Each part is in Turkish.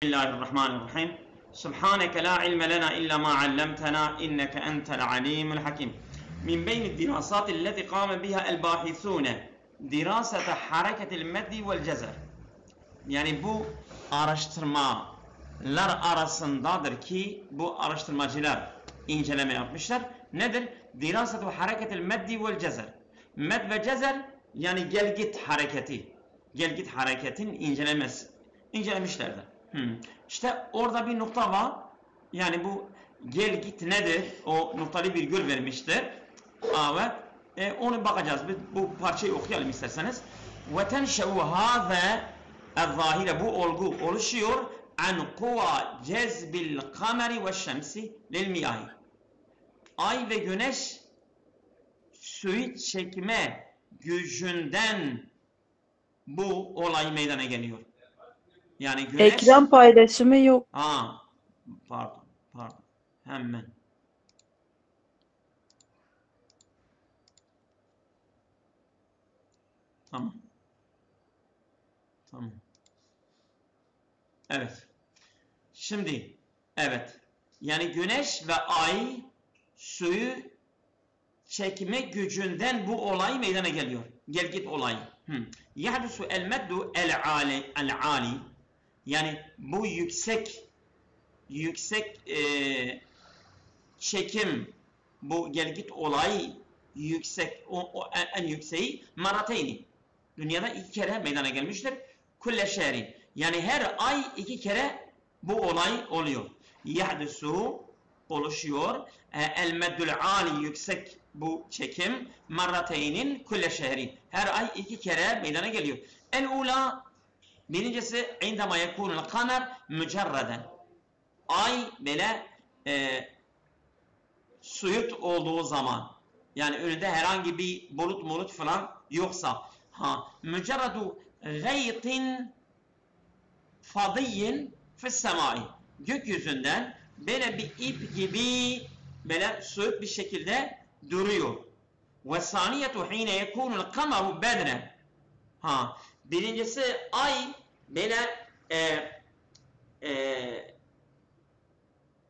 Bismillahirrahmanirrahim. Subhaneke la ilme lena illa ma allamtena inneke entel alimul hakim. Min beyni dirasat illeti kâme biha el bâhisûne dirasete hareketil meddi vel cezer. Yani bu araştırmalar arasındadır ki bu araştırmacılar inceleme yapmışlar. Nedir? Dirasetu hareketil meddi vel cezer. Med ve cezer yani gel git hareketi. Gel git hareketin incelemişlerdir. İşte orada bir nokta var. Yani bu gel git nedir? O noktalı virgül vermiştir. Evet. Onu bakacağız. Bu parçayı okuyalım isterseniz. Ve tenşe'u hâze el-zâhire, bu olgu oluşuyor an kuva cezbil kameri ve şemsi lil miyahi. Ay ve güneş suyu çekme gücünden bu olay meydana geliyor. Yani güneş... Ekran paylaşımı yok. Pardon. Hemen. Tamam. Evet. Şimdi, evet. Yani güneş ve ay suyu çekme gücünden bu olay meydana geliyor. Gel git olayı. Yahdusu el meddu el ali. Yani bu yüksek çekim, bu gel git olay yüksek, en yükseği marateyni. Dünyada 2 kere meydana gelmiştir. Kulle şehrin. Yani her ay 2 kere bu olay oluyor. Yahdusu oluşuyor. El meddül ali, yüksek bu çekim, marrateynin kulle şehrin. Her ay 2 kere meydana geliyor. El ula, birincisi indama yekunul kamer mücerreden. Ay böyle suyut olduğu zaman, yani önünde herhangi bir bulut falan yoksa, mücerredu gaytin fadiyyin fis semai, gökyüzünden böyle bir ip gibi böyle suyut bir şekilde duruyor. Ve saniyetu hine yekunul kameru bedren. Birincisi ay böyle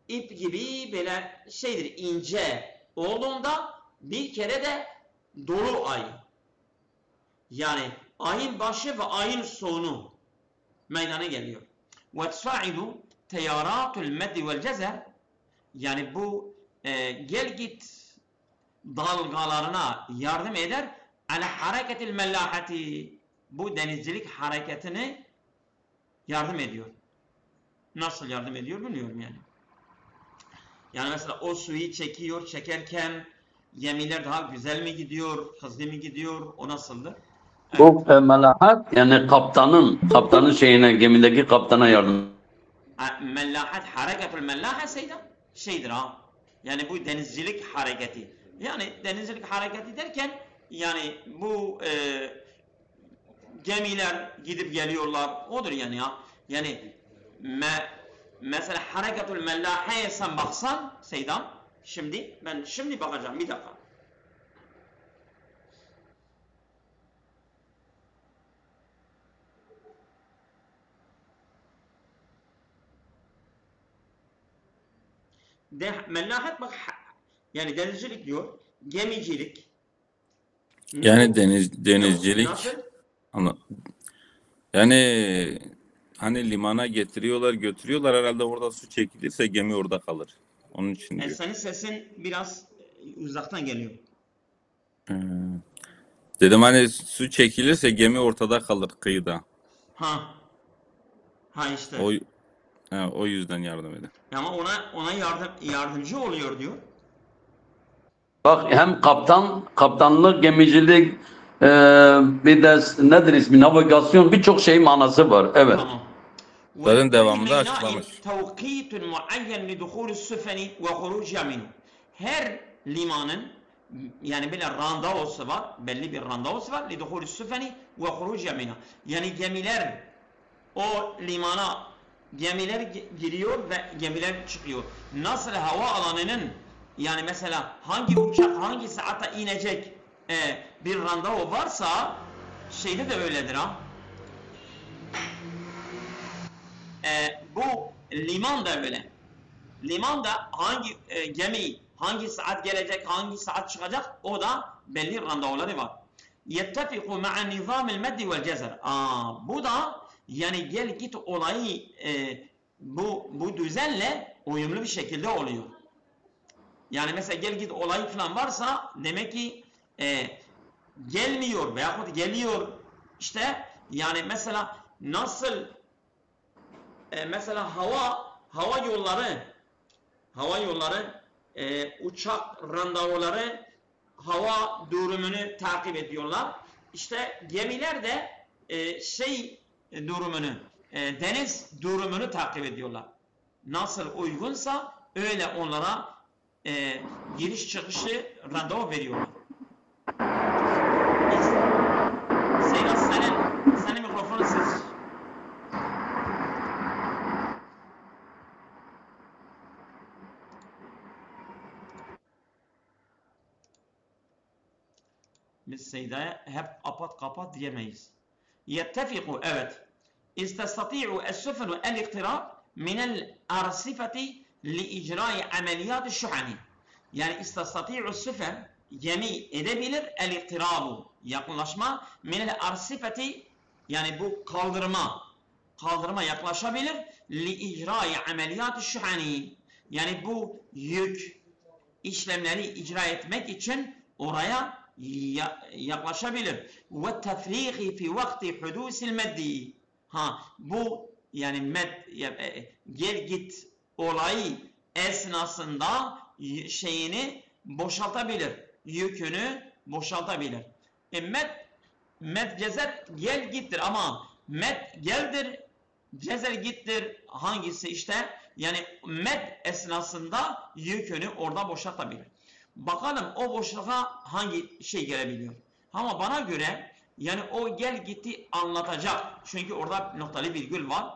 ip gibi böyle şeydir, ince olduğunda bir kere de dolu ay. Yani ayın başı ve ayın sonu meydana geliyor. Ve tsaidu teyaratul meddi vel cezer, yani bu gel git dalgalarına yardım eder. Ala hareketil mellahati, bu denizcilik hareketini yardım ediyor. Nasıl yardım ediyor bilmiyorum yani. Yani mesela o suyu çekerken gemiler daha güzel mi gidiyor, hızlı mı gidiyor, o nasıldı? Evet. Bu melahat yani kaptanın şeyine, gemideki kaptana yardım. Mellahat, hareketul mellaha şeydir ha. Yani bu denizcilik hareketi. Yani denizcilik hareketi derken yani bu gemiler gidip geliyorlar, odur yani ya. Yani mesela hareketul mellaha'ya sen baksan Seydan, ben şimdi bakacağım bir dakika. Mellahat bak, yani denizcilik diyor, gemicilik. Yani denizcilik. Nasıl? Yani hani limana götürüyorlar herhalde, orada su çekilirse gemi orada kalır. Onun için diyor. Senin sesin biraz uzaktan geliyor. Dedim hani su çekilirse gemi ortada kalır, kıyıda. İşte. O yüzden yardım edin. Ama ona yardımcı oluyor diyor. Bak, hem kaptanlık, gemicilik, bir de nedir ismi, navigasyon, birçok şey manası var. Evet. Tamam. Zaten devamında açıklamış. Her limanın yani böyle randevusu var, belli bir randevusu var. Yani gemiler o limana giriyor ve gemiler çıkıyor. Nasıl hava alanının, yani mesela hangi uçak hangi saatte inecek bir randevu varsa şeyde de öyledir ha. bu liman da öyle. Liman da hangi gemi hangi saat gelecek, hangi saat çıkacak, o da belli randevuları var. Yettefiku ma'a nizamil meddi vel cezer. Bu da yani gel git olayı bu düzenle uyumlu bir şekilde oluyor. Yani mesela gel git olayı falan varsa demek ki gelmiyor veyahut geliyor. İşte yani mesela nasıl mesela hava yolları uçak randevuları hava durumunu takip ediyorlar. İşte gemiler de durumunu deniz durumunu takip ediyorlar. Nasıl uygunsa öyle onlara giriş çıkışı randevu veriyorlar. Zeynep senin mikrofonu ses. Biz Seyda'ya hep kapat diyemeyiz. Yettefiku, evet. İstestati'u es-sufenu el-iktirab minel arsifeti li icrai ameliyat-ı şuhani. Yani istestati'u es-sufen gemi edebilir el-iktirabu, yakınlaşma, minel arsifeti, yani bu kaldırıma yaklaşabilir li icrai ameliyat-ı şuhani. Yani bu yük işlemleri icra etmek için oraya yaklaşabilir. Ve tefriqi fi vakti hudusil meddi. Bu yani gel git olayı esnasında şeyini boşaltabilir. Yükünü boşaltabilir. Med cezer gel gittir ama med geldir, cezer gittir, hangisi işte yani med esnasında yükünü orada boşaltabilir. Bakalım o boşluğa hangi şey gelebiliyor. Ama bana göre yani o gel gitti anlatacak. Çünkü orada noktalı virgül var.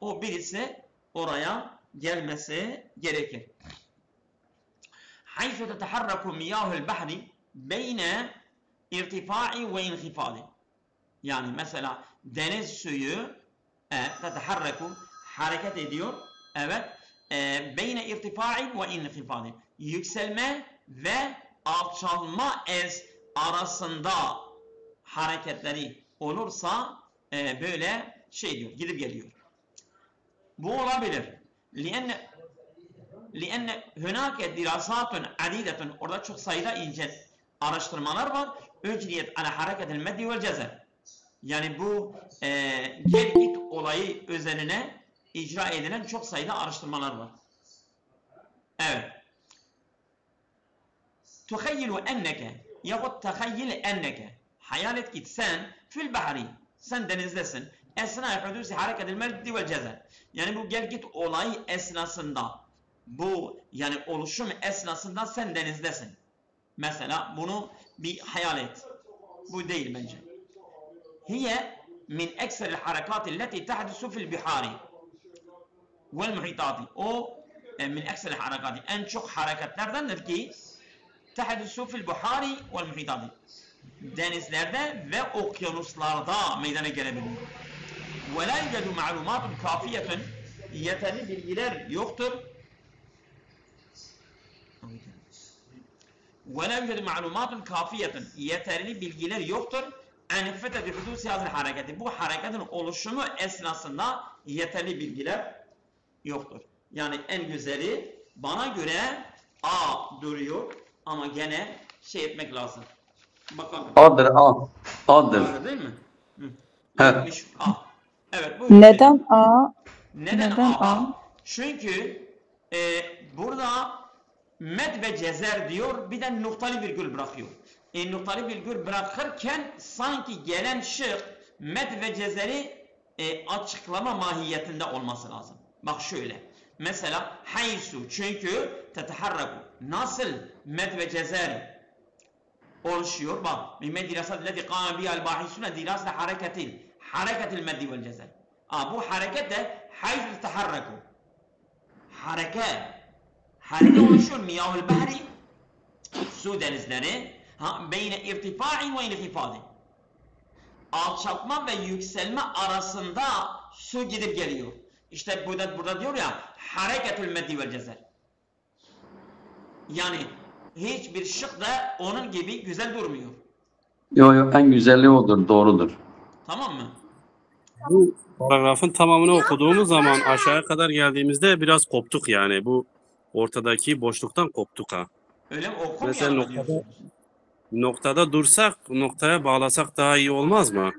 O birisi oraya gelmesi gerekir. Haythu teteharraku miyahul bahri beyne irtifa'i ve inhifadi. Yani mesela deniz suyu teteharraku hareket ediyor. Evet. Beyne irtifa'i ve inhifadi. Yükselme ve alçalma arasında hareketleri olursa böyle şey diyor, gidip geliyor. Bu olabilir. لِأَنَّ هُنَاكَ دِرَاسَاتٌ عَدِيدَةٌ Orada çok sayıda ince araştırmalar var. اُجْرِيَتْ عَلَى حَرَكَةِ الْمَدِّ وَالْجَزَرِ Yani bu gel git olayı üzerine icra edilen çok sayıda araştırmalar var. Evet. تُخَيِّلُ اَنَّكَ yahut تَخَيِّلِ اَنَّكَ hayal et git sen fil bahri, sen denizdesin. Esna-i hudusi hareketil meddi vel cezer. Yani bu gel git olayı esnasında, bu yani oluşum esnasında sen denizdesin. Mesela bunu bir hayal et. Bu değil bence. Hiye min ekseril harekati leti tahdusu fil bihari vel muhitati. O min ekseril harekati. En çok hareketlerdendir ki tahdusu fil bihari vel muhitati. Denizlerde ve okyanuslarda meydana gelebiliyor. Ve la yucedu ma'lumatun kafiyetun yeterli bilgiler yoktur. Ve la yucedu ma'lumatun kafiyetun yeterli bilgiler yoktur. Enifete bi hudusi hazır hareketi. Bu hareketin oluşumu esnasında yeterli bilgiler yoktur. Yani en güzeli bana göre A duruyor ama gene şey etmek lazım. Bakalım. A'dır, A. A'dır. A'dır değil mi? Evet. 70 A. Evet buyurun. Neden A? Neden Neden A? A? Çünkü burada med ve cezer diyor, bir de noktalı virgül bırakıyor. Noktalı virgül bırakırken sanki gelen şık med ve cezeri açıklama mahiyetinde olması lazım. Bak şöyle. Mesela haysu, çünkü teteharraku. Nasıl med ve cezer oluşuyor? Bak. Mimme dirasat lezi kâme bihal bâhisûne dirasat hareketil meddi vel cezer. Bu hareket de haysu teteharraku. Hareket oluşuyor. Miyahul bahri, su denizleri, beyne irtifa'in ve inhifadi. Alçaltma ve yükselme arasında su gidip geliyor. İşte burada diyor ya hareketül meddi vel cezer. Yani hiçbir şık da onun gibi güzel durmuyor. Yok en güzeli odur, doğrudur. Tamam mı? Bu paragrafın tamamını okuduğumuz zaman aşağıya kadar geldiğimizde biraz koptuk yani. Bu ortadaki boşluktan koptuk ha. Öyle mi? Mesela Okumayalım mı diyorsunuz? noktada dursak, noktaya bağlasak daha iyi olmaz mı?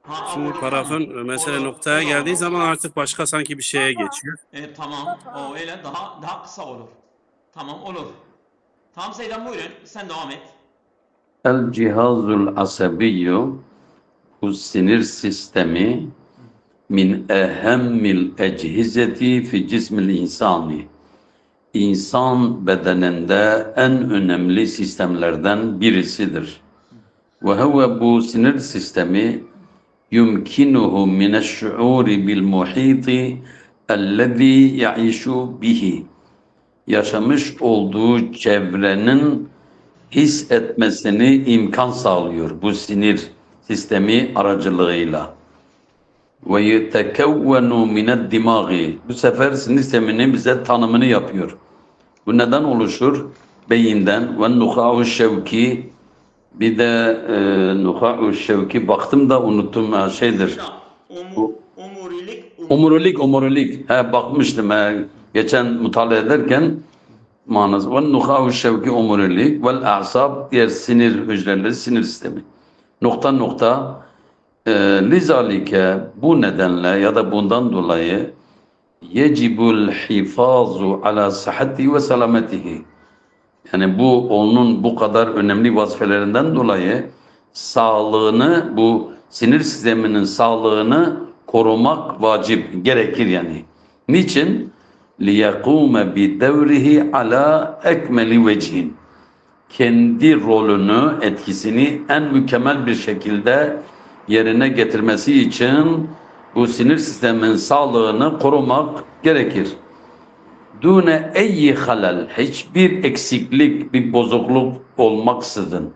Ha, Şimdi olur, paragrafın tamam. mesela Olur, noktaya olur, geldiği olur. zaman artık başka sanki bir şeye geçiyor. Tamam. O öyle daha kısa olur. Tamam, olur. Tamam Seydan, buyurun. Sen devam et. El cihazul asabiyyu, bu sinir sistemi, min ehemmil echizeti fi cismil insani. İnsan bedeninde en önemli sistemlerden birisidir. Ve huve, bu sinir sistemi, yumkinuhu mineşşuuri bil muhiti ellezî ya'işu bihi. Yaşamış olduğu çevrenin his etmesini imkan sağlıyor bu sinir sistemi aracılığıyla. Ve yetekevvenu mined dimagi. Bu sefer sinir sisteminin bize tanımını yapıyor. Bu neden oluşur? Beyinden ve nuha'u şevki, bir de nuha'u şevki baktım da unuttum şeydir. Omurilik. Bakmıştım geçen mutala ederken manası. Ve nuha'u şevki omurilik vel a'sab, diğer sinir hücreleri, sinir sistemi. Nokta. Lizalike, bu nedenle ya da bundan dolayı yecibul hifazu ala sıhhati ve selametihi. Yani bu onun bu kadar önemli vazifelerinden dolayı sağlığını, bu sinir sisteminin sağlığını korumak vacip, gerekir yani. Niçin? لِيَقُومَ بِدَوْرِهِ عَلَى اَكْمَلِ وَجْهٍ. Kendi rolünü, etkisini en mükemmel bir şekilde yerine getirmesi için bu sinir sisteminin sağlığını korumak gerekir. Dune eyyi halal, hiçbir eksiklik, bir bozukluk olmaksızın.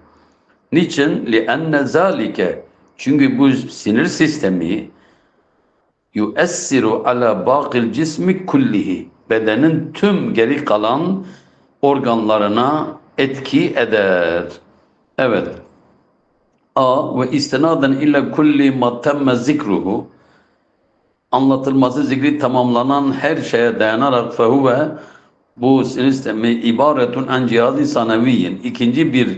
Niçin? لِأَنَّ ذَٰلِكَ, çünkü bu sinir sistemi yu'essiru ala baqil cismi kullihi, bedenin tüm geri kalan organlarına etki eder. Evet. A ve istinaden illa kulli ma temme zikruhu, anlatılması, zikri tamamlanan her şeye dayanarak fehuve, bu sinir sistemi ibaretun an cihaz-ı sanaviyyin, ikinci bir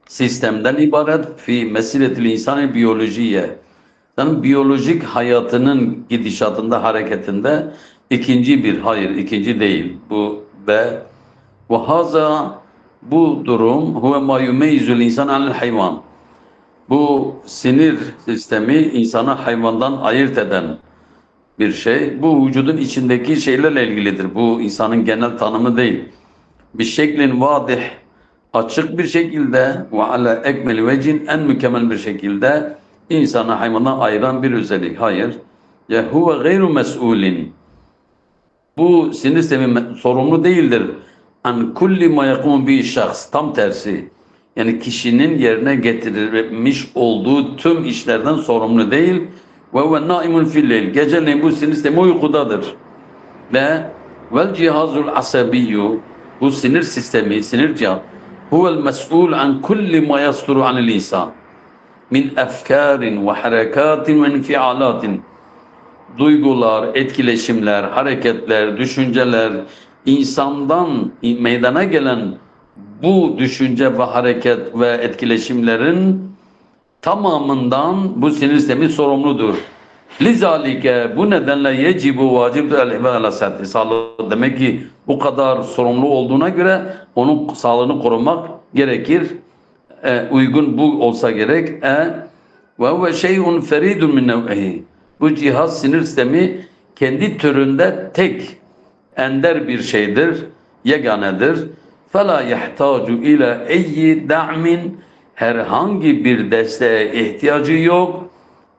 sistemden ibaret, fi mesiretil insani biyolojiye, yani biyolojik hayatının gidişatında, hareketinde ikinci değil. Bu ve haza, bu durum huve ma yumeyizul insan anil hayvan. Bu sinir sistemi insanı hayvandan ayırt eden bir şey. Bu vücudun içindeki şeylerle ilgilidir. Bu insanın genel tanımı değil. Bir şeklin vadih, açık bir şekilde ve ala ekmeli vecin, en mükemmel bir şekilde insanı hayvandan ayıran bir özellik. Hayır. Ya huve gayru mes'ulin. Bu sinir sistemi sorumlu değildir. An kulli ma yakumu bi şahs. Tam tersi. Yani kişinin yerine getirilmiş olduğu tüm işlerden sorumlu değil. Ve huve naimun fil-leyl. Geceleyin bu sinir sistemi uykudadır. Ve vel cihazul asabiyyu, bu sinir sistemi, sinir cihaz, huvel mes'ul an kulli ma yasduru anil insan min efkarin ve harekatin ve infialatin. Duygular, etkileşimler, hareketler, düşünceler, insandan meydana gelen bu düşünce ve hareket ve etkileşimlerin tamamından bu sinir sistemi sorumludur. Lizalike, bu nedenle yecibu vacibdir el-ihmal ala sihhati, sağlığı. Demek ki bu kadar sorumlu olduğuna göre onun sağlığını korumak gerekir. Uygun bu olsa gerek. Ve huve şey'un feridun min nev'ihi. Bu cihaz, sinir sistemi kendi türünde tek, ender bir şeydir, yeganedir. فَلَا يَحْتَاجُ اِلَى اَيِّ دَعْمٍ, herhangi bir desteğe ihtiyacı yok.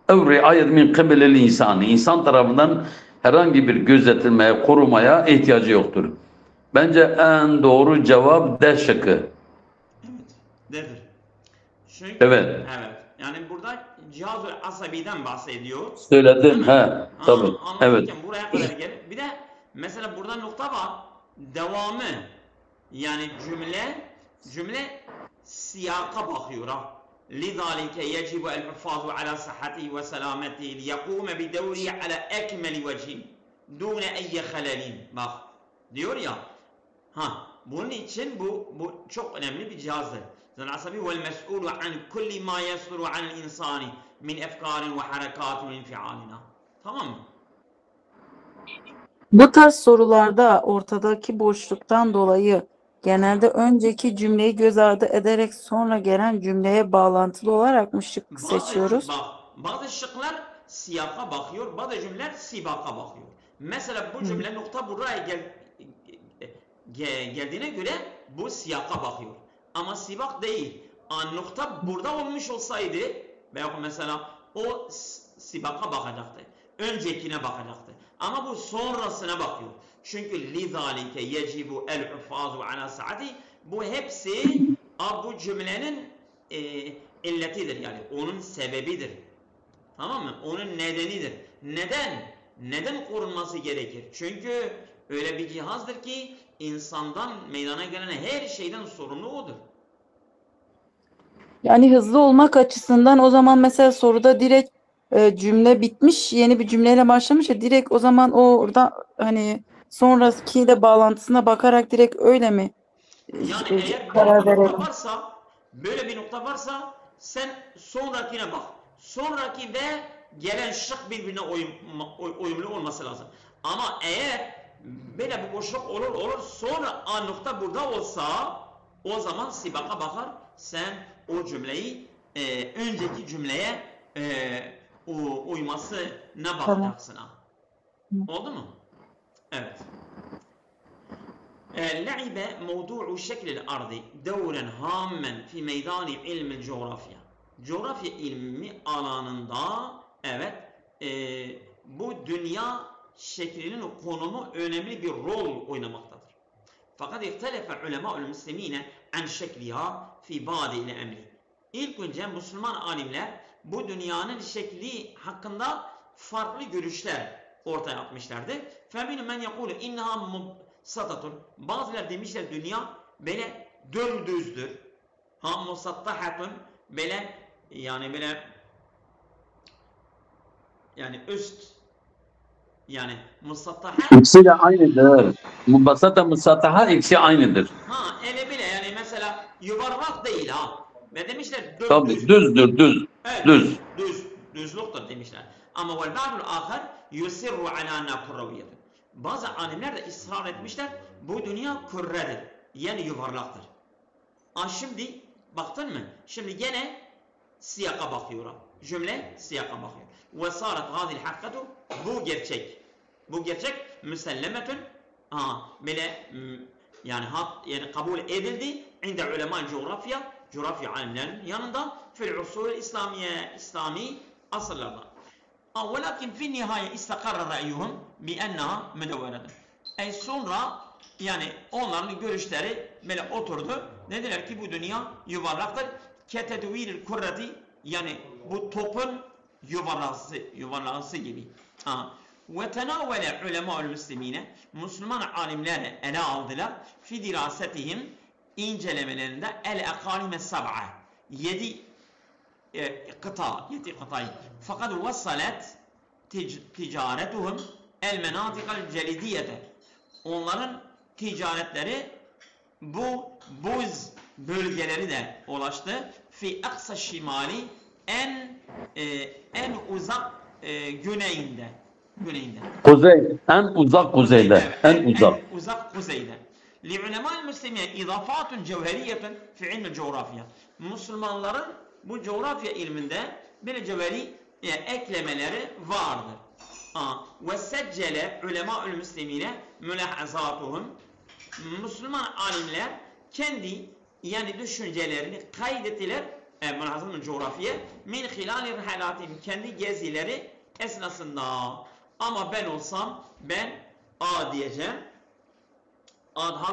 اَوْ رِعَيَةٍ مِنْ قِبِلِ الْاِنْسَانِ, insan tarafından herhangi bir gözetilmeye, korumaya ihtiyacı yoktur. Bence en doğru cevap D şıkkı. Dedir. Çünkü, Evet. evet. Yani burada cihaz-ı asabiden bahsediyor. Değil Söyledim. mi? He. Tabii. Evet. Anlatırken buraya kadar gelir. Bir de mesela burada nokta var. Devamı. Yani cümle siyaka bakıyor ha. لذلك يجب الحفاظ على صحته وسلامته ليقوم بدوره على أكمل وجه دون أي خلل. Bak diyor ya. Bunun için bu çok önemli bir cihazdır. Cihaz asabi vel mes'ulu an kulli ma yasduru anil insani min efkarin ve harekatin ve infialina. Tamam mı? Bu tarz sorularda ortadaki boşluktan dolayı genelde önceki cümleyi göz ardı ederek sonra gelen cümleye bağlantılı olarak mı şık seçiyoruz? Bazı şıklar siyaka bakıyor, bazı cümleler sibaka bakıyor. Mesela bu cümle nokta buraya geldiğine göre bu siyaka bakıyor. Ama sibak değil. Nokta burada olmuş olsaydı veya mesela o sibaka bakacaktı. Öncekine bakacaktı. Ama bu sonrasına bakıyor. Çünkü لِذَٰلِكَ يَجِبُ الْحُفَاظُ عَلَى سَعَدِهِ Bu hepsi bu cümlenin illetidir yani. Onun sebebidir. Tamam mı? Onun nedenidir. Neden korunması gerekir? Çünkü öyle bir cihazdır ki insandan meydana gelen her şeyden sorumlu odur. Yani hızlı olmak açısından o zaman mesela soruda direkt cümle bitmiş, yeni bir cümleyle başlamış ya direkt o zaman orada hani sonrakiyle bağlantısına bakarak direkt öyle mi Yani eğer karar böyle bir verelim? nokta varsa, böyle bir nokta varsa sen sonrakine bak. Sonraki ve gelen şık birbirine uyumlu olması lazım. Ama eğer böyle bir boşluk olur sonra nokta burada olsa o zaman sibaka bakar. Sen o cümleyi önceki cümleye uymasına bakacaksın. Oldu mu? Evet. لعب موضوع شكل الأرض دورا هاما في ميدان علم الجغرافيا. Coğrafya ilmi alanında evet bu dünya şeklinin konumu önemli bir rol oynamaktadır. Fakat ihtelefe ulemâ'ul müslimîne an şekliha fi bâdil emri. İlk önce Müslüman alimler bu dünyanın şekli hakkında farklı görüşler ortaya atmışlardı. فَمِنُ مَنْ يَقُولُ اِنَّهَا satatun. Bazıları demişler dünya böyle dümdüzdür. Musattahatun böyle yani üst yani musattahat. İkisi de aynıdır. Mubasata musattaha ikisi aynıdır. Öyle bile yani mesela yuvarlak değil Ve demişler düz. Tabii düzdür düz. Evet, Düz. düzlüktür demişler. Ama vel ba'dul ahar yusirru ala nakurraviyyetin. Bazı alimler de ısrar etmişler bu dünya kürredir. Yani yuvarlaktır. Şimdi baktın mı? Şimdi gene siyaka bakıyor. Cümle siyaka bakıyor. Ve sarat hadil hakikatu bu gerçek. Bu gerçek müsellemetün böyle yani kabul edildi inde ulema coğrafya alimlerinin yanında fil usul İslami asırlarda. Velakin fi nihayet istakarra ra'yuhum bi ennaha müdevveredir. Sonra yani onların görüşleri böyle oturdu. Dediler ki bu dünya yuvarlaktır. Ketedviril kurreti yani bu topun yuvarlağısı gibi. Ve tenavvele ulemâ'ül müslimine Müslüman alimler ele aldılar. Fi dirasetihim incelemelerinde el-ekalime sab'a 7 kıtayı. Fakat vasalet ticaretuhum el-menatikal celidiyete. Onların ticaretleri bu buz bölgeleri de ulaştı. Fi aksa şimali en uzak güneyinde. Kuzey, en uzak kuzeyde. En uzak. En uzak kuzeyde. Li'ulemâ'l müslimiye izafatun cevheriyetun fi ilmi coğrafya. Müslümanların bu coğrafya ilminde bir cevheri eklemeleri vardır. Ve seccele ulemâ'l müslimine mülahazatuhum. Müslüman alimler kendi yani düşüncelerini kaydettiler mülahazatın coğrafya min hilal rihalatim kendi gezileri esnasında. Ama ben olsam ben diyeceğim.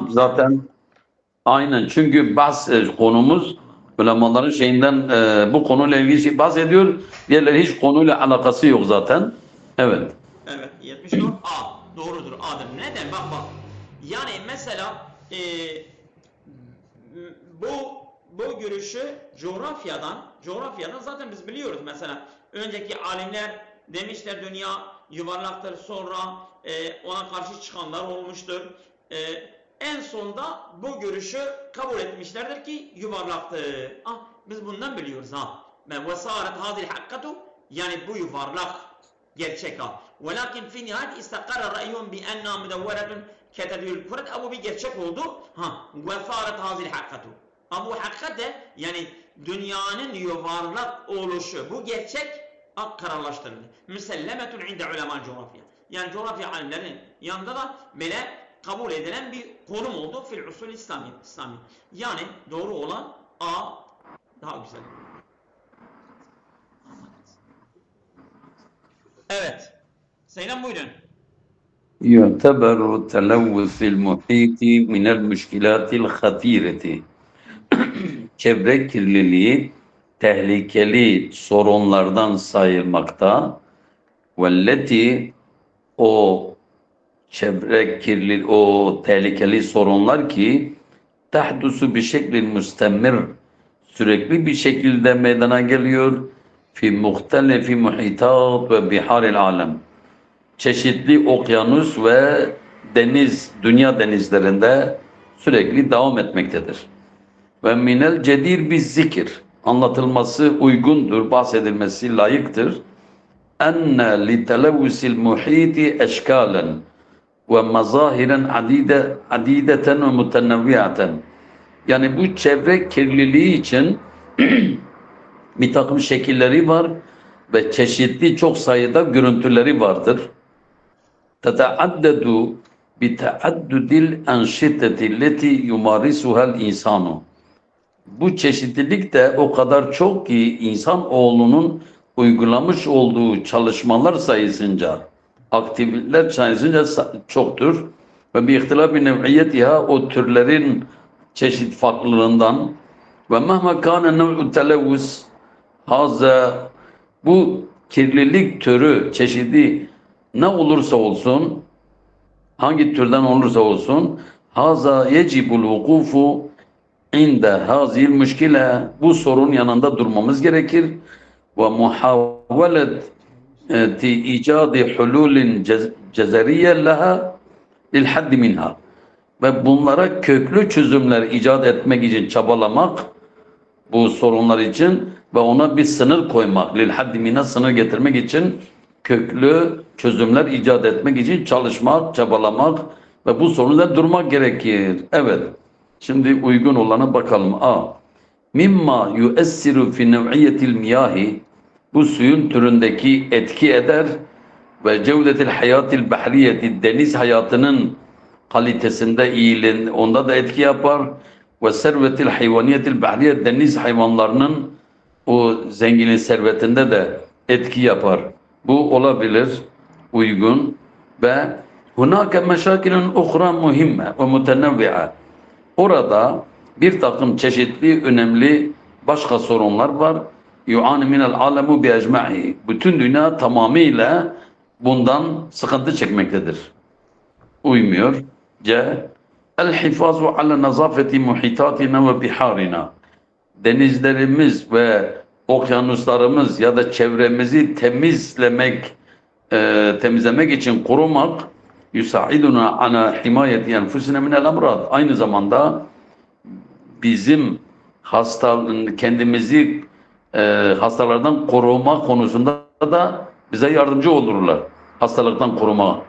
Zaten aynen çünkü konumuz Ulemaların şeyinden bu konuyla ilgili şey bahsediyor. Diğerleri hiç konuyla alakası yok zaten. Evet. Evet, 74 A. Doğrudur, A'dır. Neden? Bak bak. Yani mesela bu görüşü coğrafyadan zaten biz biliyoruz. Mesela önceki alimler demişler dünya yuvarlaktır, sonra ona karşı çıkanlar olmuştur. En sonda bu görüşü kabul etmişlerdir ki yuvarlaktır. Biz bundan biliyoruz ha. Ve saret hadil hakkatu, yani bu yuvarlak gerçek ha. Velakin fi nihayet istakarra ra'yuhum bi enna müdevveretun ketedül kuret. Bu bir gerçek oldu. Ve saret hadil hakkatu. Bu hakikat yani dünyanın yuvarlak oluşu, bu gerçek kararlaştırıldı. Müsellemetun inde ulema coğrafya. Yani coğrafya alimlerinin yanında da böyle kabul edilen bir konum oldu fil usul İslami. Yani doğru olan A daha güzel. Evet. Selam buyurun. يعتبر تلوث المحيط من المشكلات الخطيرة. Çevre kirliliği tehlikeli sorunlardan sayılmakta. Velleti o o tehlikeli sorunlar ki tahdusu bir şekli müstemir, sürekli bir şekilde meydana geliyor fi muhtelefi muhitat ve biharil alem, çeşitli okyanus ve dünya denizlerinde sürekli devam etmektedir. Ve minel cedir bir zikir, anlatılması uygundur, bahsedilmesi layıktır. Enne li televvüsil muhiti eşkalen ve mazahiren adideten ve mutenevviaten. Yani bu çevre kirliliği için bir takım şekilleri var ve çeşitli çok sayıda görüntüleri vardır. Teteaddedu bi teaddudil enşiteti leti yumarisuhel insanu. Bu çeşitlilik de o kadar çok ki insan oğlunun uygulamış olduğu çalışmalar sayısınca, aktiviteler sayısınca çoktur. Ve bir ihtilaf-ı nev'iyetiha, o türlerin çeşit farklılığından ve mehme kâne nev'u televvüs haza, bu kirlilik türü, çeşidi ne olursa olsun, hangi türden olursa olsun, haza yecibul vukufu inde hazil müşkile, bu sorun yanında durmamız gerekir ve muhavelet icadi hululin cezeriye leha lil haddi minha, ve bunlara köklü çözümler icat etmek için çabalamak, bu sorunlar için, ve ona bir sınır koymak, lil haddi minha, sınır getirmek için köklü çözümler icat etmek için çalışmak, çabalamak ve bu sorunda durmak gerekir. Evet. Şimdi uygun olana bakalım. A. Mimma yuessiru fi nev'iyetil miyahi, bu suyun türündeki etki eder ve cevdetil hayatil bahriyeti, deniz hayatının kalitesinde, iyiliğinde, onda da etki yapar ve servetil hayvaniyetil bahriyet, deniz hayvanlarının o zengin servetinde de etki yapar. Bu olabilir, uygun. Ve hunake meşakilun uhra muhimme ve mutenevvi'a, orada bir takım çeşitli önemli başka sorunlar var. Yu'ani minel alemu bi ecma'i, bütün dünya tamamıyla bundan sıkıntı çekmektedir. Uymuyor. C. El hifazu ala nazafeti muhitatina ve biharina, denizlerimiz ve okyanuslarımız ya da çevremizi temizlemek için korumak, yusaiduna ala himayeti enfusina minel emrad, aynı zamanda bizim kendimizi hastalardan koruma konusunda da bize yardımcı olurlar. Hastalıktan koruma.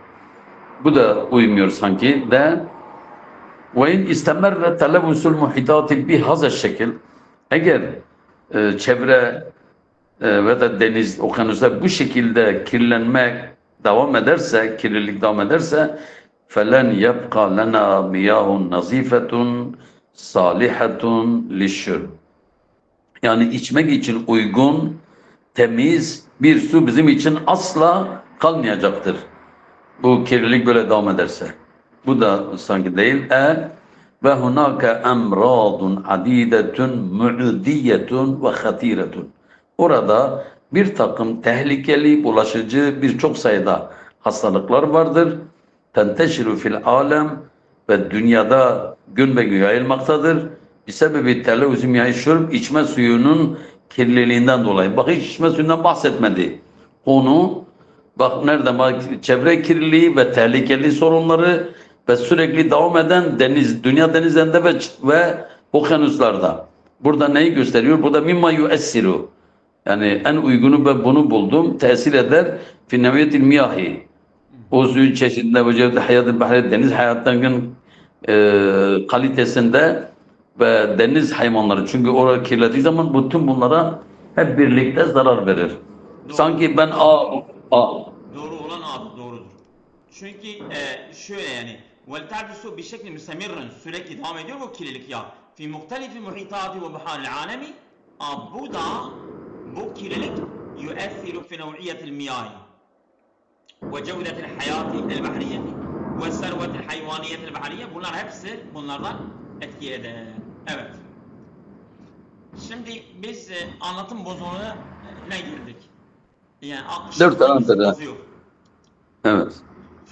Bu da uymuyor sanki. Ve in istemerre televvüsül muhitati bi hazal şekil, eğer çevre ve da deniz, okyanuslar bu şekilde kirlenmek devam ederse, kirlilik devam ederse, felen yebqa lena miyahun nazifetun salihatun lişşurb, yani içmek için uygun, temiz bir su bizim için asla kalmayacaktır, bu kirlilik böyle devam ederse. Bu da sanki değil. ve hunaka emradun adidetun mu'diyetun ve hatiretun. Orada bir takım tehlikeli, bulaşıcı birçok sayıda hastalıklar vardır. Tenteşiru fil alem ve dünyada gün be gün yayılmaktadır. Bir sebebi televüzü miyahi şurb, içme suyunun kirliliğinden dolayı. Bak hiç içme suyundan bahsetmedi. Onu bak nerede bak çevre kirliliği ve tehlikeli sorunları ve sürekli devam eden deniz, dünya denizlerinde ve okyanuslarda. Burada neyi gösteriyor? Burada mimma yuessiru. Yani en uygunu ben bunu buldum. Tesir eder. Fi neviyetil miyahi. O suyun çeşidinde ve cevdet hayatı bahri deniz hayatlarının kalitesinde ve deniz hayvanları. Çünkü orada kirlediği zaman bütün bunlara hep birlikte zarar verir. Doğru. Sanki ben Doğru olan A doğrudur. Çünkü şöyle yani وَالْتَعْدُسُ بِشَكْلِ مُسَمِرٍ sürekli devam ediyor bu kirlilik ya. فِي مُخْتَلِفِ مُحِيطَاتِ وَبُحَارِ الْعَالَمِ bu da bu kirlilik يُؤَثِّرُ فِي نَوْعِيَّةِ الْمِيَاهِ وَجَوْدَةِ الْحَيَاةِ الْبَحْرِيَّةِ وَالثَّرْوَةِ الْحَيْوَانِيَّةِ الْبَحْرِيَّةِ bunlar hepsi bunlardan etki eder. Evet. Şimdi biz anlatım bozumuna ne girdik? Yani dört tane bozuyor. evet.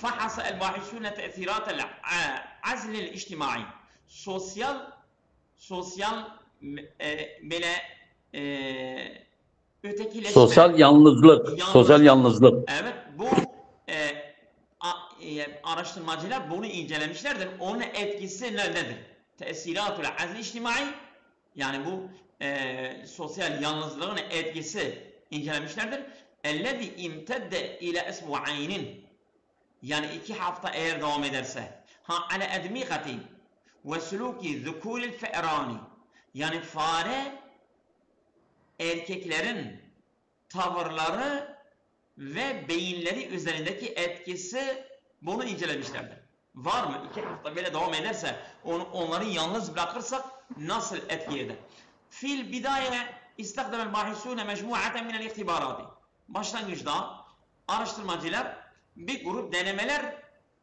فحص الباحثون تأثيرات العزل الاجتماعي sosyal böyle ötekileşme. Sosyal yalnızlık. Evet, bu araştırmacılar bunu incelemişlerdir. Onun etkisi nedir? Tesiratul azl içtimai yani bu sosyal yalnızlığın etkisi incelemişlerdir. Ellezî imtedde ile esbu'aynin yani 2 hafta eğer devam ederse ala edmîgati ve sülûki zukûlil fe'rani yani fare erkeklerin tavırları ve beyinleri üzerindeki etkisi bunu incelemişlerdir. Var mı? 2 hafta böyle devam ederse onları yalnız bırakırsak nasıl etki eder? Fil bidaye istakdamel bahisûne mecmuaten minel ihtibarati. Başlangıçta araştırmacılar bir grup denemeler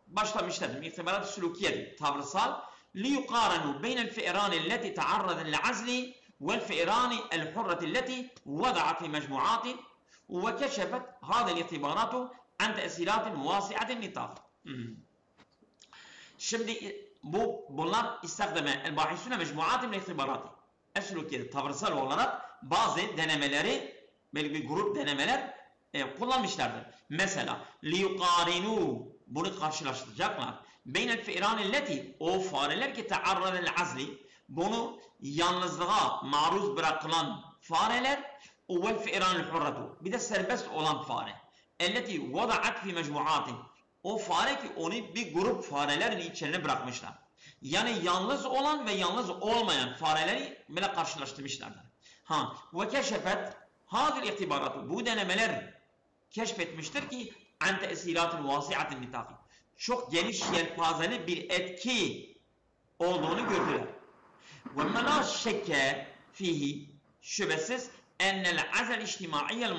başlamışlardır. İhtibarat sülûkiyeti, tavrısal. لِيُقَارَنُوا بَيْنَ الْفِئْرَانِ الَّتِي تَعَرَّضَ لِلْعَزْلِ والفئران الحرة التي وضعت في مجموعات وكشفت هذه الاختبارات عن تأثيرات واسعة النطاق. Şimdi bunlar istakdeme el-bahisune mecmuatin ihtibaratı. Eslukiye tavırsal olarak bazı denemeleri belli bir grup denemeler kullanmışlardır. Mesela liyuqarinu bunu karşılaştıracaklar. Beynel fi'ranilleti o fareler ki ta'arradel azli bunu yalnızlığa maruz bırakılan fareler vel fi'ranil hurratu bir de serbest olan fare. Elleti vada'at fi mecmuatin o fare ki onu bir grup farelerin içine bırakmışlar. Yani yalnız olan ve yalnız olmayan fareleri böyle karşılaştırmışlardır. Ve keşefet hadil ihtibaratu bu denemeler keşfetmiştir ki an tesiratul vasiatin nitaki çok geniş yelpazeli bir etki olduğunu gördüler. Ve la şekke fihi şüphesiz ennel azel içtimaiyel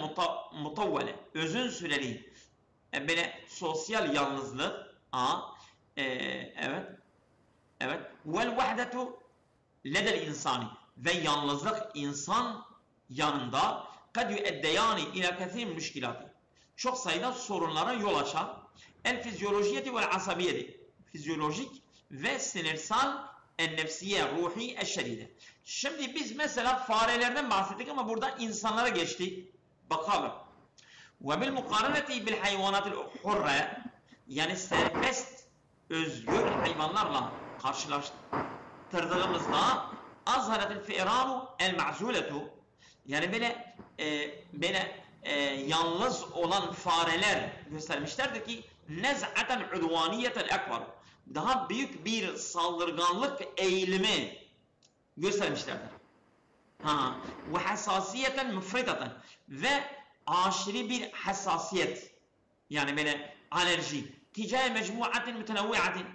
mutavvele uzun süreli böyle sosyal yalnızlık evet vel vahdetu ledel insani ve yalnızlık insan yanında kad yueddeyani ila kethir müşkilatı çok sayıda sorunlara yol açar. El fizyolojiyeti vel asabiyeti fizyolojik ve sinirsel en-nefsiye ruhi eşşeride. Şimdi biz mesela farelerden bahsettik ama burada insanlara geçtik. Bakalım. Ve bil mukareneti bil hayvanatil hurre yani serbest özgür hayvanlarla karşılaştırdığımızda azharetil fi'ranu el ma'zuletu yani böyle yalnız olan fareler göstermişlerdir ki nez'aten udvaniyetel ekber daha büyük bir saldırganlık eğilimi göstermişlerdir. Ve hassasiyeten müfridaten ve aşırı bir hassasiyet yani böyle alerji ticâhe mecmuatin mütenevviatin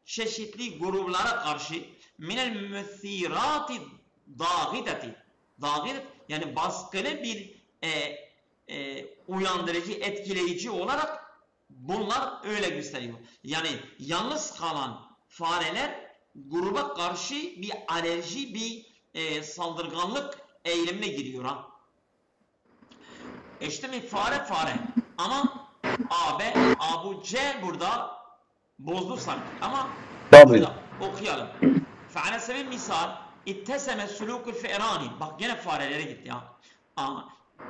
çeşitli gruplara karşı minel müthirati dâgideti dâgidet yani baskılı bir uyandırıcı, etkileyici olarak bunlar öyle gösteriyor. Yani yalnız kalan fareler gruba karşı bir alerji, bir saldırganlık eğilimine giriyor ha. İşte mi fare ama bu C burada bozdu sanki ama Tabii. burada okuyalım. Fe'ale sebebi misal itteseme sulukul fi'rani. Bak gene farelere gitti ya.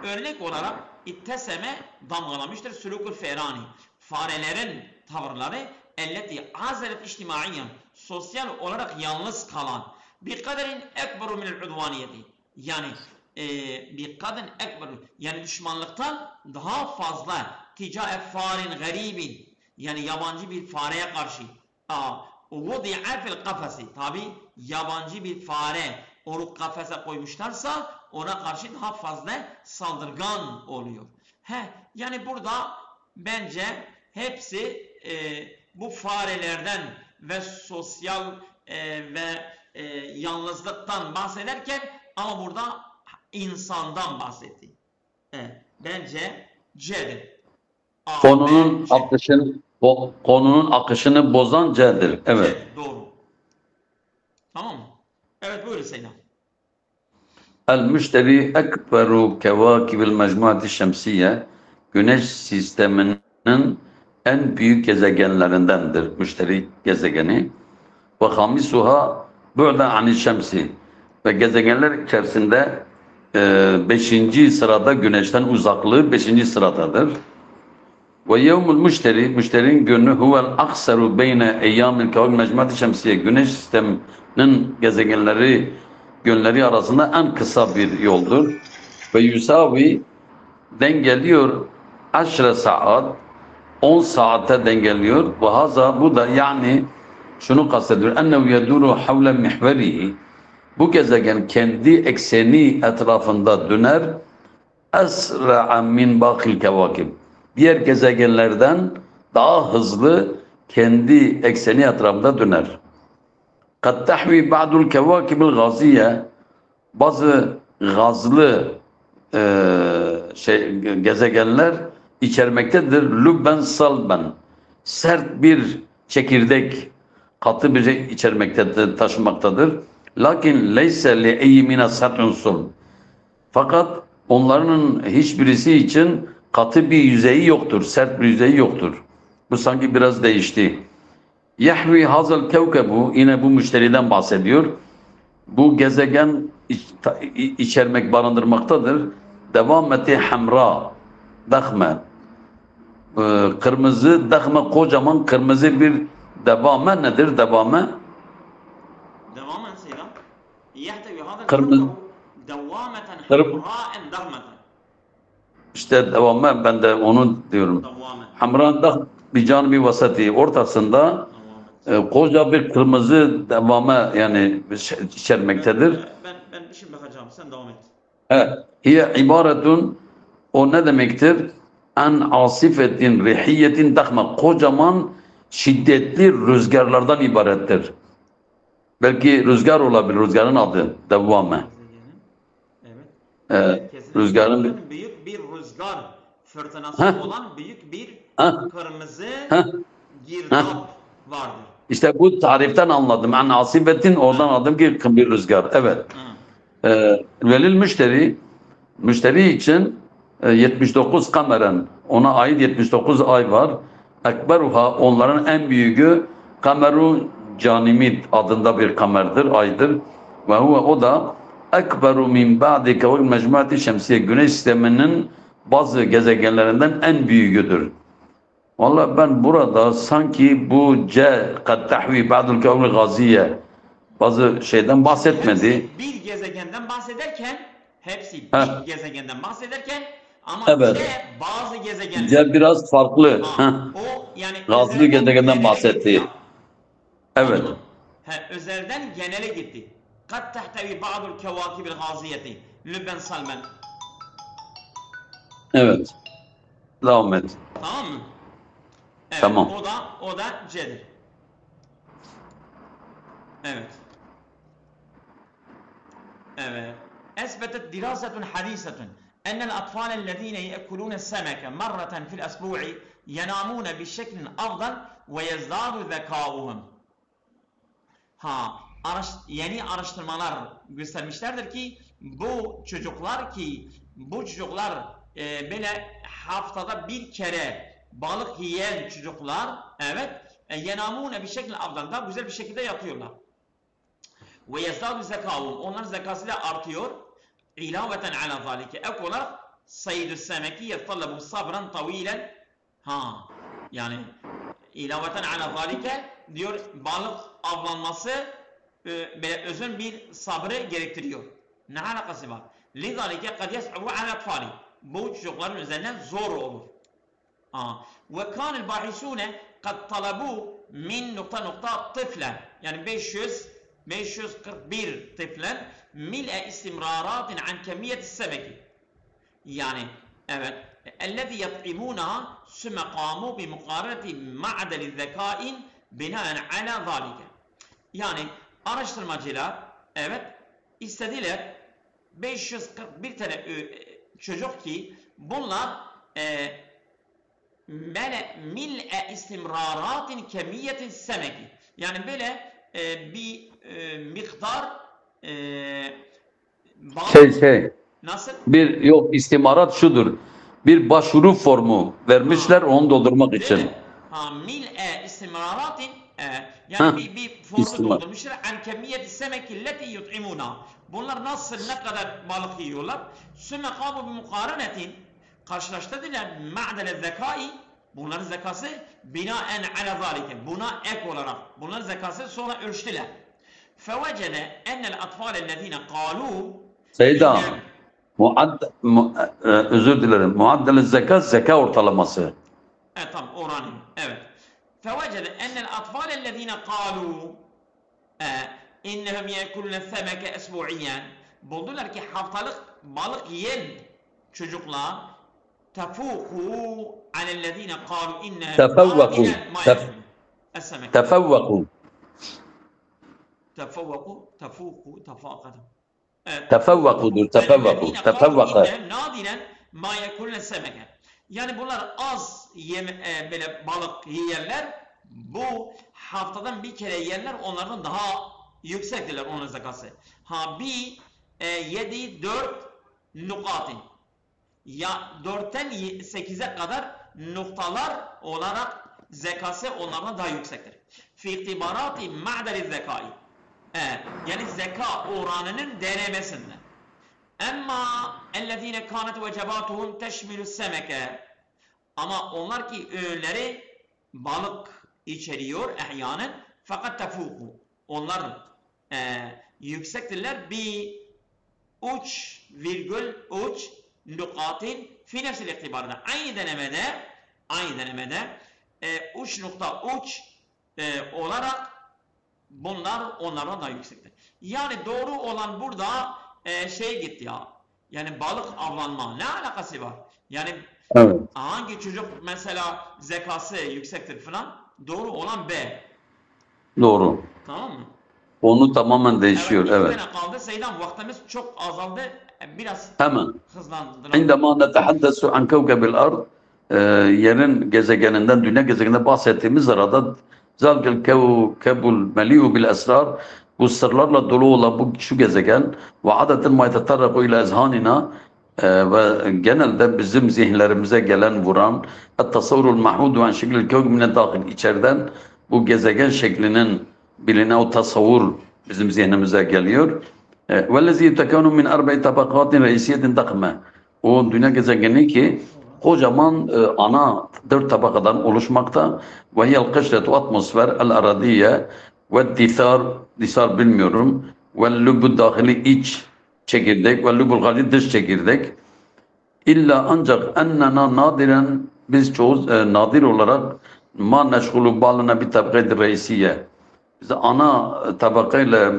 Örnek olarak itteseme damgalamıştır sulukul fi'rani. Farelerin tavırları elleti azelet içtimaiyen, sosyal olarak yalnız kalan bir kaderin ekberu minel udvaniyeti. Yani bir kadın ekber, yani düşmanlıktan daha fazla ticae farin garibin, yani yabancı bir fareye karşı vudi'a fil kafesi, tabi yabancı bir fare onu kafese koymuşlarsa ona karşı daha fazla saldırgan oluyor. Yani burada bence hepsi bu farelerden ve sosyal ve yalnızlıktan bahsederken ama burada insandan bahsetti. Bence C'dir. Konunun akışını bozan C'dir. Evet. C, doğru. Tamam mı? Evet, buyur Selam. El-müşteri ekberu kevakibil mecmuati şemsiye, Güneş sisteminin en büyük gezegenlerindendir. Müşteri gezegeni. Ve hamisuha bu'da ani şemsi, ve gezegenler içerisinde 5. sırada, Güneş'ten uzaklığı 5. sıradadır. Ve yevmul müşteri, müşterinin günü huvel aksaru beyne eyyamil kevak mecmuati şemsiye, Güneş sisteminin gezegenleri günleri arasında en kısa bir yoldur. Ve yusavi dengeliyor 10 saat, 10 saate dengeliyor. Ve haza, bu da yani şunu kastediyor. Ennehu yeduru havle mihverihi, bu gezegen kendi ekseni etrafında döner. Esra'a min bakil kevakib, diğer gezegenlerden daha hızlı kendi ekseni etrafında döner. Kad tahvi ba'dul kevakibil gaziye, bazı gazlı gezegenler içermektedir. Lübben salben, sert bir çekirdek, katı bir şey içermektedir, taşımaktadır. Lakin leyse li eyyimine sat'unsun, fakat onların hiçbirisi için katı bir yüzeyi yoktur, sert bir yüzeyi yoktur. Bu sanki biraz değişti. Yahvi hazal kevkebu, yine bu müşteriden bahsediyor. Bu gezegen içermek, barındırmaktadır. Devameti hamra, dahme, kırmızı, dahme, kocaman kırmızı bir devame nedir? Devame? Devamen Selam. Yehtevi hadal Kırmızı. devameten hamra'en dahmeten. İşte devame, ben de onu diyorum. Devamen. Hamra dah bir canı vasati, ortasında koca bir kırmızı devame yani içermektedir. Ben şimdi bakacağım, sen devam et. Hiye ibaretun, o ne demektir? En asifetin rihiyetin dahme, kocaman şiddetli rüzgarlardan ibarettir. Belki rüzgar olabilir, rüzgarın adı devame. Evet. Rüzgarın büyük bir rüzgar fırtınası olan büyük bir kırmızı girdap vardır. İşte bu tariften anladım. En asifetin, oradan anladım ki bir rüzgar. Evet. Velil müşteri için 79 kameren, ona ait 79 ay var. Ekberuha, onların en büyüğü kameru canimid adında bir kamerdir, aydır. Ve huve, o da ekberu min ba'di kevil mecmuati şemsiye, Güneş sisteminin bazı gezegenlerinden en büyüğüdür. Vallahi ben burada sanki bu C kad tahvi ba'dul kevil gaziye bazı şeyden bahsetmedi. Hepsi bir gezegenden bahsederken ama C bazı gezegenler. C biraz farklı. O yani gazlı gezegenden bahsetti. Evet. Özelden genele gitti. Kad tahtevi ba'dul kevakibil gaziyeti. Lübben salmen. Evet. Devam et. Tamam mı? Evet, tamam. O da C'dir. Evet. أثبتت دراسة حديثة أن الأطفال الذين يأكلون السمك مرة في الأسبوع ينامون بشكل أفضل ويزداد ذكاؤهم. Yeni araştırmalar göstermişlerdir ki bu çocuklar böyle haftada bir kere balık yiyen çocuklar, evet, yenamune bir şekilde avlanda güzel bir şekilde yatıyorlar. Ve yezdadu zekâhum, onların zekası da artıyor. İlaveten ala zâlike, ek olarak saydü semeki yettellabu sabran tavilen. Yani ilaveten ala zâlike diyor, balık avlanması böyle uzun bir sabrı gerektiriyor. Ne alakası var? Lizalike kad yes'ubu ala atfali. Bu çocukların üzerinden zor olur. Ve kânel bahisûne kad talabu min nokta tıflen. Yani 541 tıflen mil'e istimraratin an kemiyeti semeki. Yani evet, ellezî yat'imûnaha sümme kâmû bi mukarreti ma'deli zekâin binaen ala zâlike. Yani araştırmacılar, evet, istediler 541 tane çocuk ki bunlar mil'e istimraratin kemiyetin semeki. Yani böyle bir miktar nasıl? Bir yok, istimarat şudur. Bir başvuru formu vermişler onu doldurmak için. Mil'e istimraratin, yani bir formu doldurmuşlar. An kemiyeti semeki leti yut'imuna. Bunlar nasıl, ne kadar balık yiyorlar? Sümme kâbu bi mukarenetin, karşılaştırdılar ma'dele zekâi, bunların zekası binaen ala zâlike, buna ek olarak bunların zekası sonra ölçtüler. Fevecede ennel atfâlellezîne kâlû Seyda, özür dilerim. Muaddel zekat, zeka ortalaması. Tamam, oranı. Evet. Fevecede ennel atfâlellezîne kâlû innehum yekulune semeke esbu'iyen. Buldular ki haftalık balık yiyen çocuklar tefûkû alellezîne kâlû innehum tefevvekû. Tefevvekû. Tefâkadu. Tefevvekudur, tefevveku. Tefevveka. Nadiren ma yekulune semeke. Yani bunlar az böyle balık yiyenler, bu haftadan bir kere yiyenler onlardan daha yüksektiler onun zekası. Bir 4 nukatin. Ya 4'ten 8'e kadar noktalar olarak zekası onlardan daha yüksektir. Fi iktibarati ma'deli zekai. Yani zeka oranının denemesinde. Emma ellezine kânet vecebâtuhum teşmilü semeke. Ama onlar ki öğünleri balık içeriyor ehyanın, fakat tefûku. Onlar yüksektirler bir 3,3 nukatin fi nefsil iktibarda. Aynı denemede 3,3 olarak bunlar onlardan daha yüksektir. Yani doğru olan burada gitti ya. Yani balık avlanma ne alakası var? Yani evet. Hangi çocuk mesela zekası yüksektir falan? Doğru olan B. Doğru. Tamam mı? Onu tamamen değişiyor. Evet. Evet. İki tane kaldı. Seydan, vaktimiz çok azaldı. Biraz hemen. hızlandıralım. İndemâ netehaddesu an kevkebil ard, yerin gezegeninden, dünya gezegeninden bahsettiğimiz arada zalkel kevkebul meli'u bil esrar, bu sırlarla dolu olan şu gezegen ve adetin ma yetetarraku ila ezhanina, ve genelde bizim zihinlerimize gelen, vuran et-tasavvurul mahmud ve an şeklil kevk mine dâhil, içeriden bu gezegen şeklinin bilinen o tasavvur bizim zihnimize geliyor. وَالَّذِي يُتَكَوْنُ مِنْ أَرْبَعِ طَبَقَاتٍ رَئِيسِيَّةٍ دَقْمَةٍ. O dünya gezegeni ki kocaman ana 4 tabakadan oluşmakta. وَهِيَ الْقَشْرَةُ atmosfer, el-aradiye ve disar bilmiyorum. وَالْلُبُّ dahili iç çekirdek, وَالْلُبُّ ghalid dış çekirdek. İlla ancak ennena nadiren, biz çoğu nadir olarak ma neşgulu bağlına bir tabakaydı reisiye. Biz ana tabakayla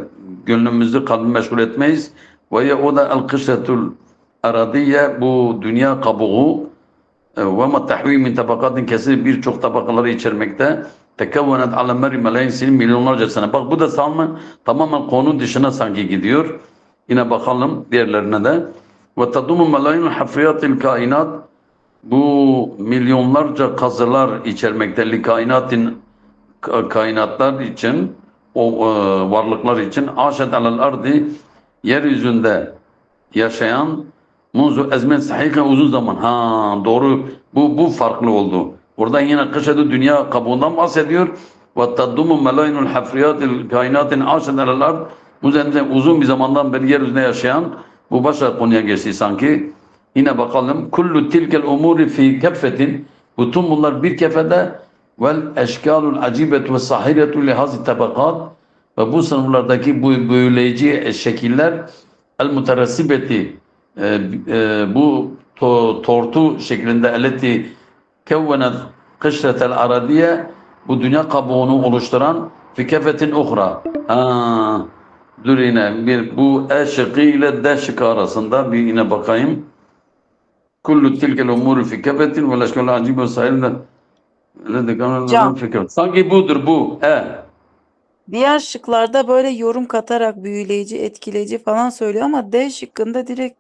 gönlümüzü, kalbimizi meşgul etmeyiz. Ve o da el-kışretul aradiye, bu dünya kabuğu ve ma tahvi min tabakatin kesir, birçok tabakaları içermekte. Tekevvenet ala meri meleğin sinin milyonlarca sene. Bak bu da tamamen konu dışına sanki gidiyor. Yine bakalım diğerlerine de. Ve tadumu meleğin hafriyatil kainat, bu milyonlarca kazılar içermekte, li kainatın, kainatlar için varlıklar için aşet alel ardi yeryüzünde yaşayan munzu ezmen sahika uzun zaman. Ha doğru, bu farklı oldu. Burada yine kışadı dünya kabuğundan bahsediyor. Ve taddumu melaynul hafriyatil kainatin aşet alel ard uzun bir zamandan beri yeryüzünde yaşayan, bu başka konuya geçti sanki. Yine bakalım. Kullu tilkel umuri fi keffetin. Bütün bunlar bir kefede. Vel eşkalul acibetu ve sahiretu lihazi tabakat. Ve bu sınıflardaki bu büyüleyici şekiller el muteressibeti bu tortu şeklinde elleti kevvenet kışretel aradiye, bu dünya kabuğunu oluşturan fi kefetin uhra. Dur yine bu E şıkkı ile D şıkkı arasında bir yine bakayım. Kullu tilkel umuru fi kefetin ve leşkal acib ve sahilden sanki budur bu. Diğer şıklarda böyle yorum katarak büyüleyici, etkileyici falan söylüyor ama D şıkkında direkt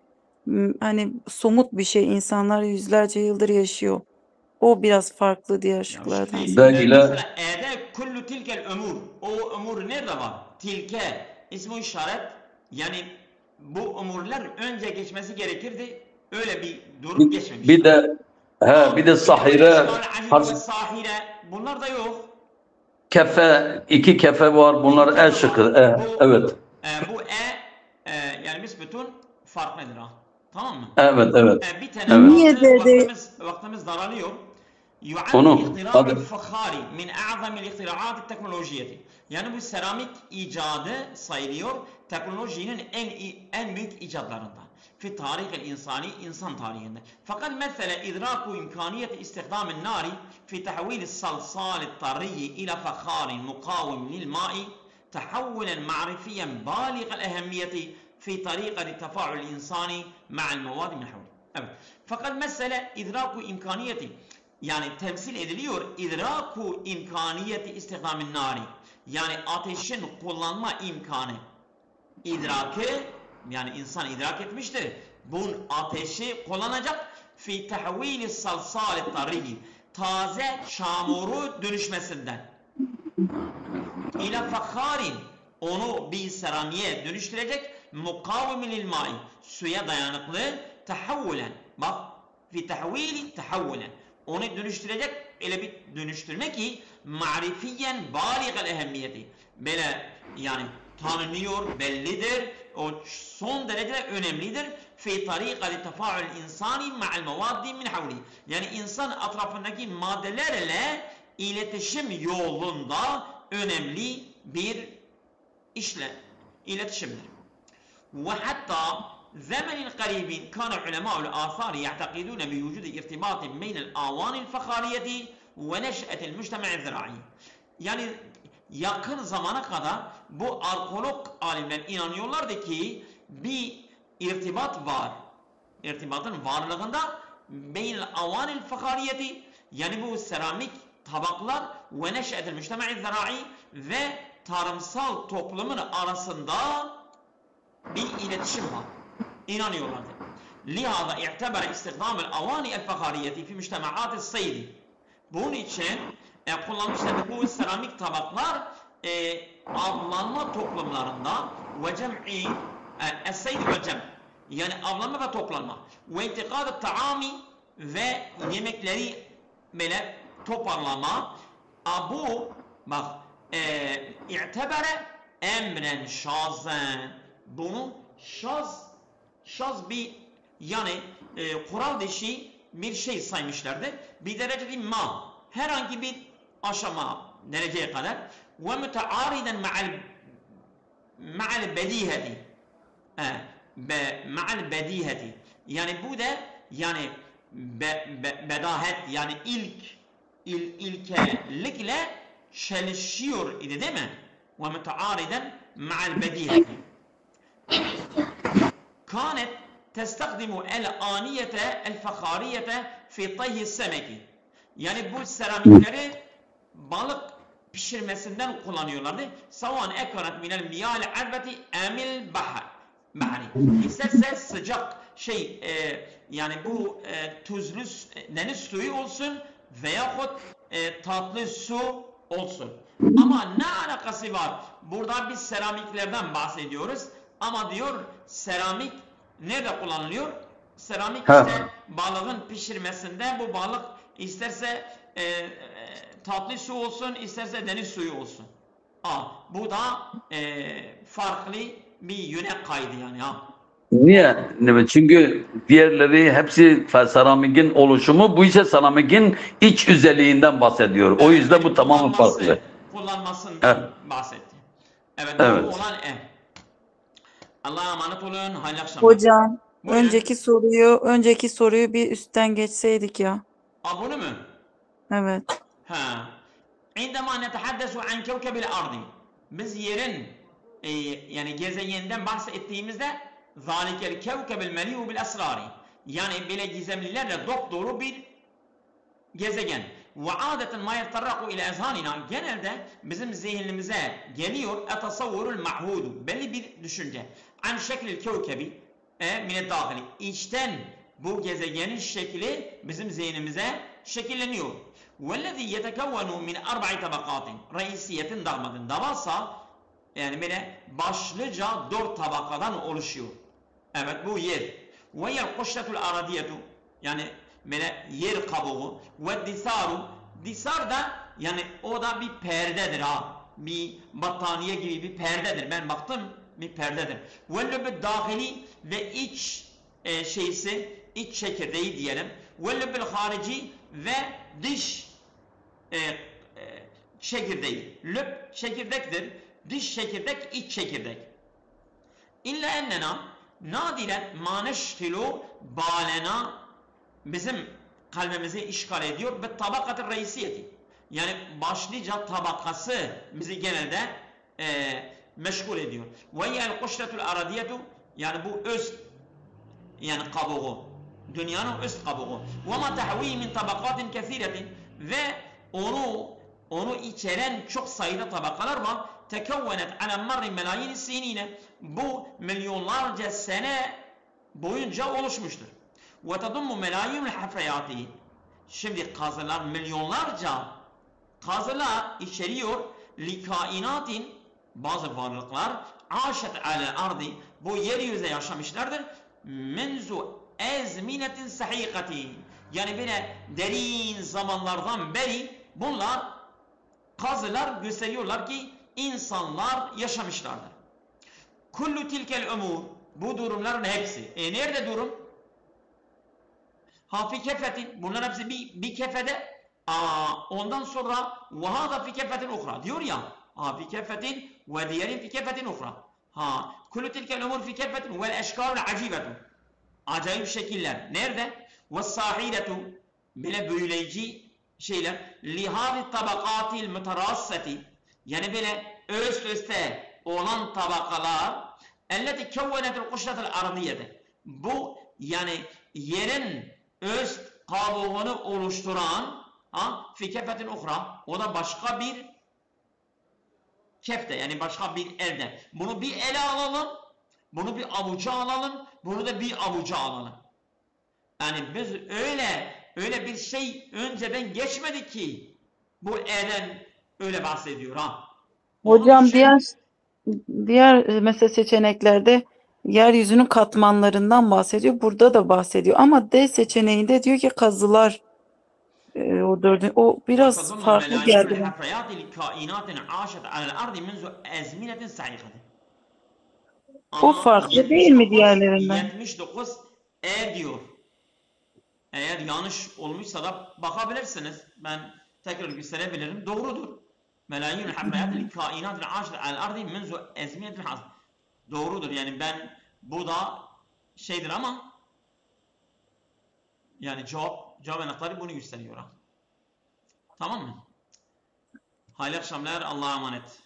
hani somut bir şey, insanlar yüzlerce yıldır yaşıyor. O biraz farklı diğer şıklardan. Mesela E'de kullu tilkel umur. O umur nerede var? Tilke ismi işaret. Yani bu umurlar önce geçmesi gerekirdi. Öyle bir durum geçmemiş. Bir de sahire. Sahire. Bunlar da yok. Kefe, iki kefe var. Bunlar E şıkkı. Evet. Bu yani büsbütün fark nedir ha? Tamam mı? Evet. Bir tane vaktimiz daralıyor. Onu الاختراع الفخاري من أعظم الاختراعات الteknolojiyeti. Yani bu seramik icadı sayılıyor teknolojinin en büyük icatlarından. Fi tarihil insani, insan tarihinde. Fakat mesela idraku imkaniyeti istihdamın nari fi tahvil salsal tarriyi ila fakharin mukavim lil ma'i tahawulen ma'rifiyen baliğal ehemmiyeti fi tarikati tefaül insani ma'al mevadi min havli. Evet. Fakat mesela idraku imkaniyeti, yani temsil ediliyor idraku imkaniyeti istihdamın nari, yani ateşin kullanma imkanı. İdraki, yani insan idrak etmiştir. Bunun ateşi kullanacak fi tahvili salsal tarihi, taze çamuru dönüşmesinden. İla fakharin, onu bir seramiye dönüştürecek. Mukavimil ilmai, suya dayanıklı. Tahavvulen, bak fi tahvili tahavvulen, onu dönüştürecek, öyle bir dönüştürme ki ma'rifiyen baliğal ehemmiyeti, böyle yani tanınıyor, bellidir, o son derece önemlidir. Fi tarikati tefaül insani ma'al mevaddi min havli, yani insan etrafındaki maddelerle iletişim yolunda önemli bir iletişimdir. Ve hatta زمن القريب كان علماء الآثار يعتقدون بوجود ارتباط بين الآوان الفخارية ونشأة المجتمع الزراعي. Yani yakın zamana kadar bu arkeolog alimler inanıyorlardı ki bir irtibat var. İrtibatın varlığında beyn avan el fakhariyeti, yani bu seramik tabaklar ve neş'etel müctema'i zira'i ve tarımsal toplumun arasında bir iletişim var. İnanıyorlardı. Lihaza i'tebere istihdamel avani el fakhariyeti fi müctemaat saydi. Bunun için kullanmışlar bu seramik tabaklar avlanma toplumlarında ve cem'i es-seyd ve cem, yani avlanma ve toplanma ve intikad taami ve yemekleri böyle toparlama. Bu bak i'tebere emren şazen, bunu şaz bir yani kural dışı bir şey saymışlardı. Bir derecede ma, herhangi bir aşama dereceye kadar ve müteariden ma'al bediheti, ma'al bediheti, yani bu da yani bedahet, yani ilkelikle çelişiyor idi değil mi? Ve müteariden ma'al bediheti. كانت تستخدم الآنية الفخارية في طهي السمك. Yani bu seramikleri balık pişirmesinden kullanıyorlardı. Savan ekarat minel miyal azbeti emil bahri. İsterse sıcak yani bu tuzlu deniz suyu olsun veyahut tatlı su olsun. Ama ne alakası var? Burada biz seramiklerden bahsediyoruz. Ama diyor seramik nerede kullanılıyor? Seramik işte balığın pişirmesinde, bu balık isterse tatlı su olsun, isterse deniz suyu olsun. Bu da farklı bir yöne kaydı yani ha. Niye? Çünkü diğerleri hepsi seramikin oluşumu, bu ise seramikin iç özelliğinden bahsediyor. O yüzden bu tamamen farklı. Kullanmasından bahsetti. Evet, doğru olan Allah'a emanet olun. Hayırlı akşamlar. Hocam, Buyurun. önceki soruyu bir üstten geçseydik ya. Bunu mu? Evet. عندما نتحدث عن كوكب الأرض biz yerin yani gezegenden bahsettiğimizde ذَلِكَ الْكَوْكَبِ الْمَلِيُّ بِالْأَسْرَارِ yani böyle gizemlilerle dolu bir gezegen. وَعَادَةً مَا يَتَّرَّقُ إِلَى اَذْهَانِنَا genelde bizim zihnimize geliyor اَتَصَوُّرُ الْمَعْهُودُ belli bir düşünce. عَنْ شَكْلِ الْكَوْكَبِ مِنَ الدَّاخِلِ içten bu gezegenin şekli bizim zihnimize şekilleniyor. وَالَّذِي يَتَكَوَّنُ مِنْ أَرْبَعِ طَبَقَاتٍ reisiyetin dağmadın. Davasa yani böyle başlıca 4 tabakadan oluşuyor. Evet, bu yer. وَيَا الْقُشَّةُ الْاَرَدِيَةُ yani böyle yer kabuğu. وَالدِّسَارُ disar da yani o da bir perdedir ha. Bir battaniye gibi bir perdedir. Ben baktım bir perdedir. وَالْلُبِ الدَّاخِلِ ve iç iç çekirdeği diyelim. وَالْلُبِ الْخَارِجِ ve dış çekirdeği. Lüb çekirdektir. Dış çekirdek, iç çekirdek. İlla ennena nadiren ma neşkilu balena bizim kalbimizi işgal ediyor ve tabakatı reisiyeti. Yani başlıca tabakası bizi genelde meşgul ediyor. Ve yel kuşletul aradiyetu yani bu üst yani kabuğu. Dünyanın üst kabuğu. Ve ma tahvi min tabakatin kesiretin ve onu içeren çok sayıda tabakalar var. Tekevvenet ala marri melayin sinine. Bu milyonlarca sene boyunca oluşmuştur. Ve tadummu melayinul hafriyati. Şimdi kazılar milyonlarca kazılar içeriyor li kainatin bazı varlıklar aşet ala ardı bu yeryüzünde yaşamışlardır. Menzu ezminetin sahikati yani böyle derin zamanlardan beri bunlar kazılar gösteriyorlar ki insanlar yaşamışlardır. Kullu tilkel umur bu durumların hepsi. Nerede durum? Fi kefetin bunların hepsi bir kefede. Ondan sonra vahada fi kefetin ukra diyor ya. Fi kefetin ve diğerin fi kefetin ukra. Kullu tilkel umur fi kefetin vel eşkarul acibetu. Acayip şekiller. Nerede? Ve sahiretu bile büyüleyici şeyler. Lihâri tabakatil müterasseti yani böyle üst üste olan tabakalar elleti kevvenetul kuşletel aradiyede. Bu yani yerin üst kabuğunu oluşturan fi kefetin ukra o da başka bir kefte yani başka bir elde. Bunu bir ele alalım, bunu bir avuca alalım, bunu da bir avuca alalım. Yani biz öyle bir şey önceden geçmedi ki bu elden öyle bahsediyor ha. Hocam diğer mesela seçeneklerde yeryüzünün katmanlarından bahsediyor. Burada da bahsediyor. Ama D seçeneğinde diyor ki kazılar o biraz farklı geldi bana. O farklı değil mi diğerlerinden? 79 diyor. Eğer yanlış olmuşsa da bakabilirsiniz. Ben tekrar gösterebilirim. Doğrudur. Melayinul habrayat kainatil aşir al ardi menzu ezmiyetil has. Doğrudur. Yani ben bu da şeydir ama yani cevap anahtarı bunu gösteriyor. Tamam mı? Hayırlı akşamlar. Allah'a emanet.